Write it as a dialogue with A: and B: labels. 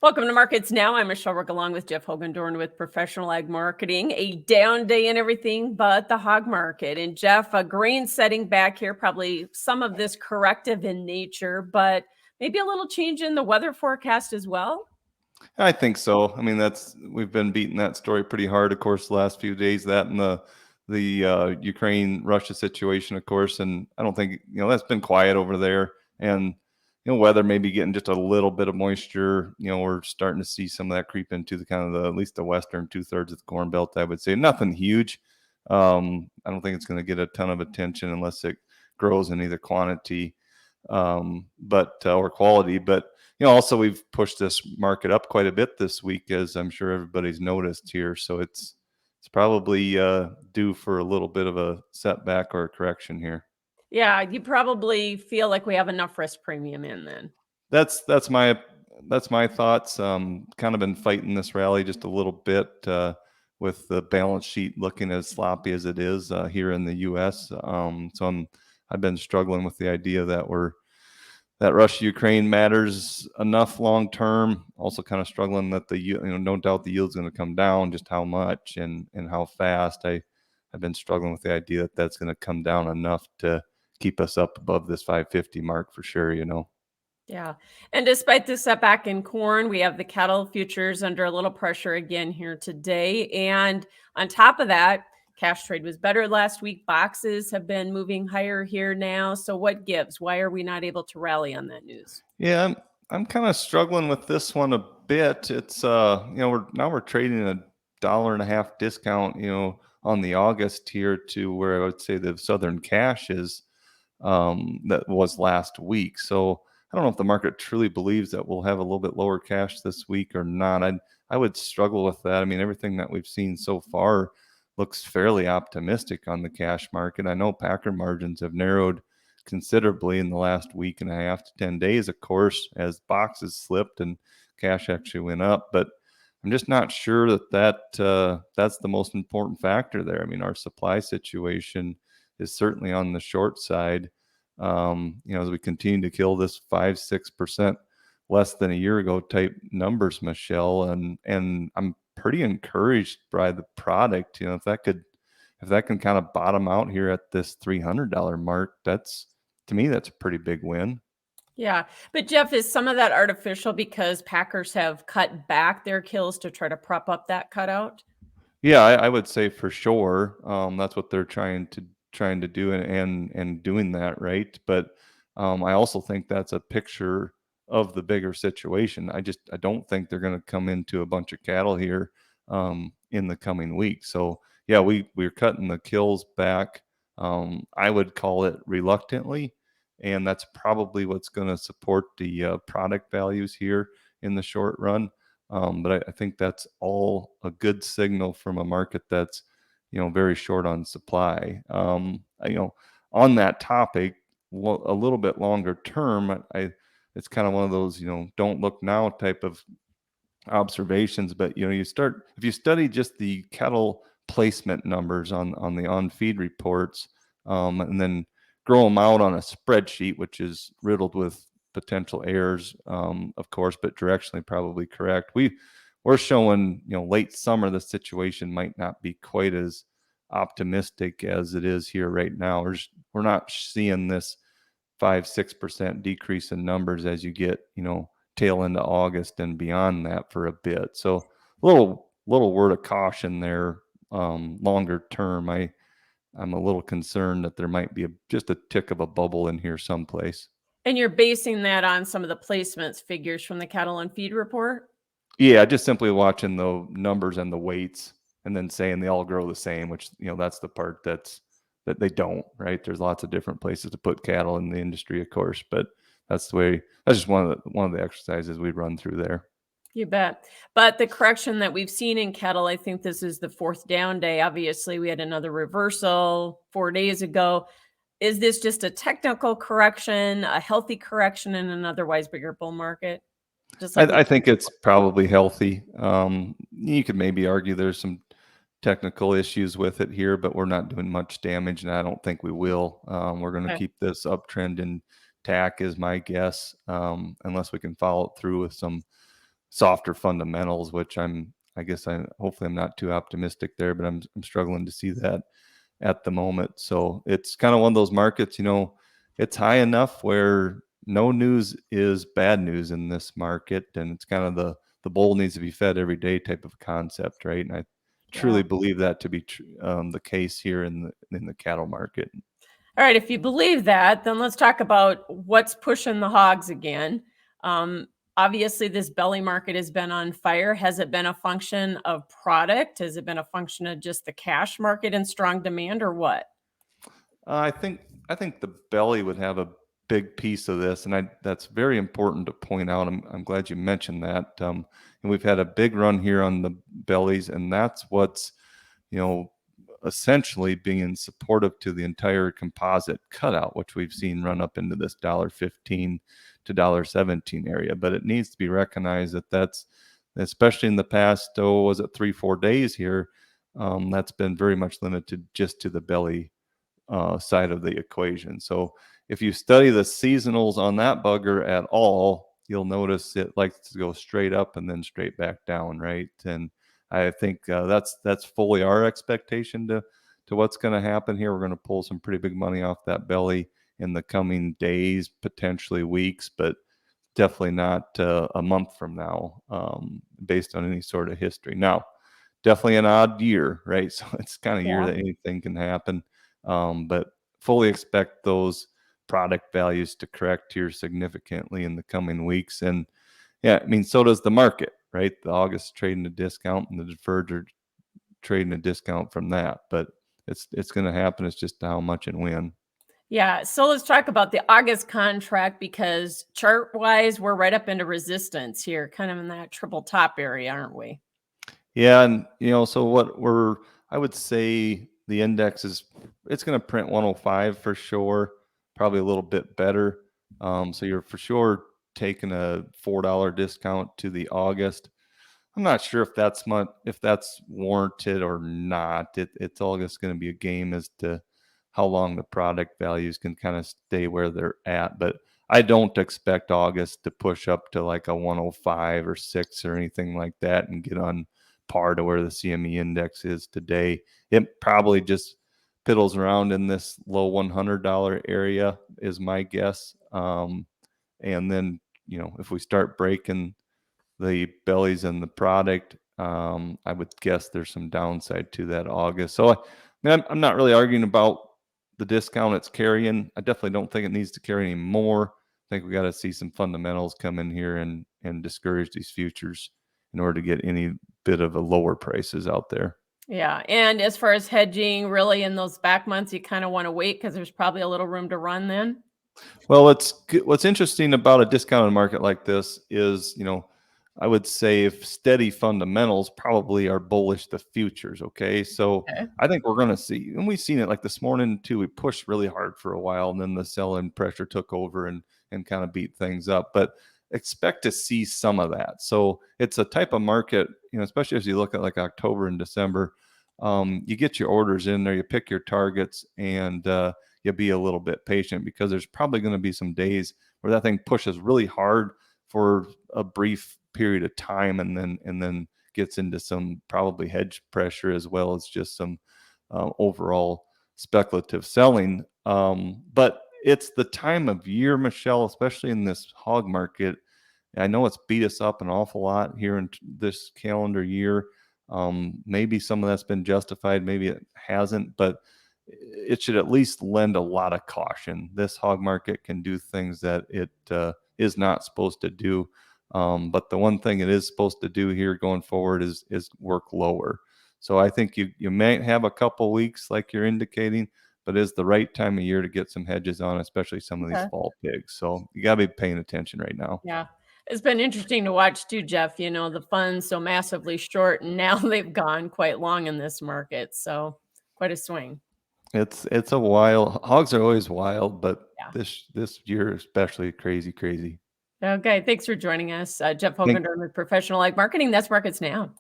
A: Welcome to Markets Now. I'm Michelle Rook along with Jeff Hoogendoorn with Professional Ag Marketing. A down day in everything but the hog market. And Jeff, a grain setting back here, probably some of this corrective in nature, but maybe a little change in the weather forecast as well.
B: I think so. I mean, we've been beating that story pretty hard, of course, the last few days. That and the Ukraine Russia situation, of course, and I don't think that's been quiet over there. And weather maybe getting just a little bit of moisture. We're starting to see some of that creep into the kind of at least the western 2/3 of the Corn Belt. I would say nothing huge. I don't think it's going to get a ton of attention unless it grows in either quantity, but or quality, but also we've pushed this market up quite a bit this week, as I'm sure everybody's noticed here. So it's probably due for a little bit of a setback or a correction here.
A: Yeah, you probably feel like we have enough risk premium in then.
B: That's my thoughts. Kind of been fighting this rally just a little bit with the balance sheet looking as sloppy as it is here in the U.S. So I've been struggling with the idea that Russia-Ukraine matters enough long term. Also, kind of struggling that no doubt the yield's going to come down. Just how much and how fast? I've been struggling with the idea that that's going to come down enough to keep us up above this 550 mark for sure.
A: Yeah. And despite the setback in corn, we have the cattle futures under a little pressure again here today. And on top of that, cash trade was better last week. Boxes have been moving higher here now. So what gives? Why are we not able to rally on that news?
B: Yeah, I'm kind of struggling with this one a bit. It's we're trading a $1.50 discount, on the August here to where I would say the Southern cash is that was last week. So I don't know if the market truly believes that we'll have a little bit lower cash this week or not. I would struggle with that. I mean, everything that we've seen so far looks fairly optimistic on the cash market. I know packer margins have narrowed considerably in the last week and a half to 10 days, of course, as boxes slipped and cash actually went up. But I'm just not sure that's the most important factor there. I mean, our supply situation is certainly on the short side. As we continue to kill this 5-6% less than a year ago type numbers, Michelle, and I'm pretty encouraged by the product. If that can kind of bottom out here at this $300 mark, to me that's a pretty big win.
A: Yeah. But Jeff, is some of that artificial because packers have cut back their kills to try to prop up that cutout?
B: Yeah, I would say for sure. That's what they're trying to do and doing that right. But I also think that's a picture of the bigger situation. I don't think they're going to come into a bunch of cattle here in the coming weeks. So yeah, we're cutting the kills back. I would call it reluctantly, and that's probably what's going to support the product values here in the short run. But I think that's all a good signal from a market that's, very short on supply. On that topic, a little bit longer term, it's kind of one of those, don't look now type of observations. But if you study just the cattle placement numbers on the on feed reports, and then grow them out on a spreadsheet, which is riddled with potential errors, of course, but directionally probably correct. We're showing, late summer, the situation might not be quite as optimistic as it is here right now. We're not seeing this 5-6% decrease in numbers as you get, tail into August and beyond that for a bit. So a little word of caution there. Longer term, I'm a little concerned that there might be just a tick of a bubble in here someplace.
A: And you're basing that on some of the placements figures from the cattle and feed report?
B: Yeah, just simply watching the numbers and the weights and then saying they all grow the same, which, that's the part that they don't, right? There's lots of different places to put cattle in the industry, of course, but that's just one of the exercises we run through there.
A: You bet. But the correction that we've seen in cattle, I think this is the fourth down day. Obviously, we had another reversal 4 days ago. Is this just a technical correction, a healthy correction in an otherwise bigger bull market? Just like
B: I think it's probably healthy. You could maybe argue there's some technical issues with it here, but we're not doing much damage, and I don't think we will. We're going to keep this uptrend intact, is my guess, unless we can follow it through with some softer fundamentals, which I guess hopefully I'm not too optimistic there, but I'm struggling to see that at the moment. So it's kind of one of those markets, it's high enough where no news is bad news in this market, and it's kind of the bull needs to be fed every day type of concept, right? And I
A: Yeah.
B: truly believe that to be the case here in the cattle market.
A: All right, if you believe that, then let's talk about what's pushing the hogs again. Um, Obviously, this belly market has been on fire. Has it been a function of product? Has it been a function of just the cash market and strong demand, or what?
B: I think the belly would have a big piece of this, and that's very important to point out. I'm glad you mentioned that. And we've had a big run here on the bellies, and that's what's you know essentially being supportive to the entire composite cutout, which we've seen run up into this $1.15 to $1.17 area. But it needs to be recognized that that's especially in the past, was it 3-4 days here? That's been very much limited just to the belly side of the equation. So if you study the seasonals on that bugger at all, you'll notice it likes to go straight up and then straight back down, right? And I think that's fully our expectation to what's going to happen here. We're going to pull some pretty big money off that belly in the coming days, potentially weeks, but definitely not a month from now, based on any sort of history. Now, definitely an odd year, right? So it's kind of year
A: Yeah.
B: that anything can happen. But fully expect those product values to correct here significantly in the coming weeks. And yeah, I mean, so does the market, right? The August trading a discount and the deferred are trading a discount from that. But it's going to happen. It's just how much and when.
A: Yeah. So let's talk about the August contract because chart wise, we're right up into resistance here, kind of in that triple top area, aren't we?
B: Yeah, and so I would say the index it's going to print 105 for sure, probably a little bit better. So you're for sure taking a $4 discount to the August. I'm not sure if that's warranted or not. It's all just going to be a game as to how long the product values can kind of stay where they're at. But I don't expect August to push up to like a 105 or 6 or anything like that and get on par to where the CME index is today. It probably just piddles around in this low $100 area is my guess. And then, if we start breaking the bellies and the product, I would guess there's some downside to that August. So, I mean, I'm not really arguing about the discount it's carrying. I definitely don't think it needs to carry any more. I think we got to see some fundamentals come in here and discourage these futures in order to get any bit of a lower prices out there.
A: Yeah. And as far as hedging, really in those back months, you kind of want to wait because there's probably a little room to run then.
B: Well, what's interesting about a discounted market like this is, I would say if steady fundamentals probably are bullish the futures. Okay. So
A: Okay.
B: I think we're going to see, and we've seen it like this morning too. We pushed really hard for a while and then the sell in pressure took over and kind of beat things up. But expect to see some of that. So it's a type of market, especially as you look at like October and December, you get your orders in there, you pick your targets, and you be a little bit patient because there's probably going to be some days where that thing pushes really hard for a brief period of time and then gets into some probably hedge pressure as well as just some overall speculative selling. But it's the time of year, Michelle, especially in this hog market. I know it's beat us up an awful lot here in this calendar year. Maybe some of that's been justified, maybe it hasn't, but it should at least lend a lot of caution. This hog market can do things that it is not supposed to do. But the one thing it is supposed to do here going forward is work lower. So I think you may have a couple weeks like you're indicating, but it's the right time of year to get some hedges on, especially some of these
A: Okay.
B: fall pigs. So you got to be paying attention right now.
A: Yeah. It's been interesting to watch too, Jeff. The funds so massively short, and now they've gone quite long in this market. So quite a swing.
B: It's a wild. Hogs are always wild, but
A: Yeah.
B: this year especially crazy, crazy.
A: Okay. Thanks for joining us. Jeff
B: Thank
A: Hogendoorn with Professional Ag Marketing. That's Markets Now.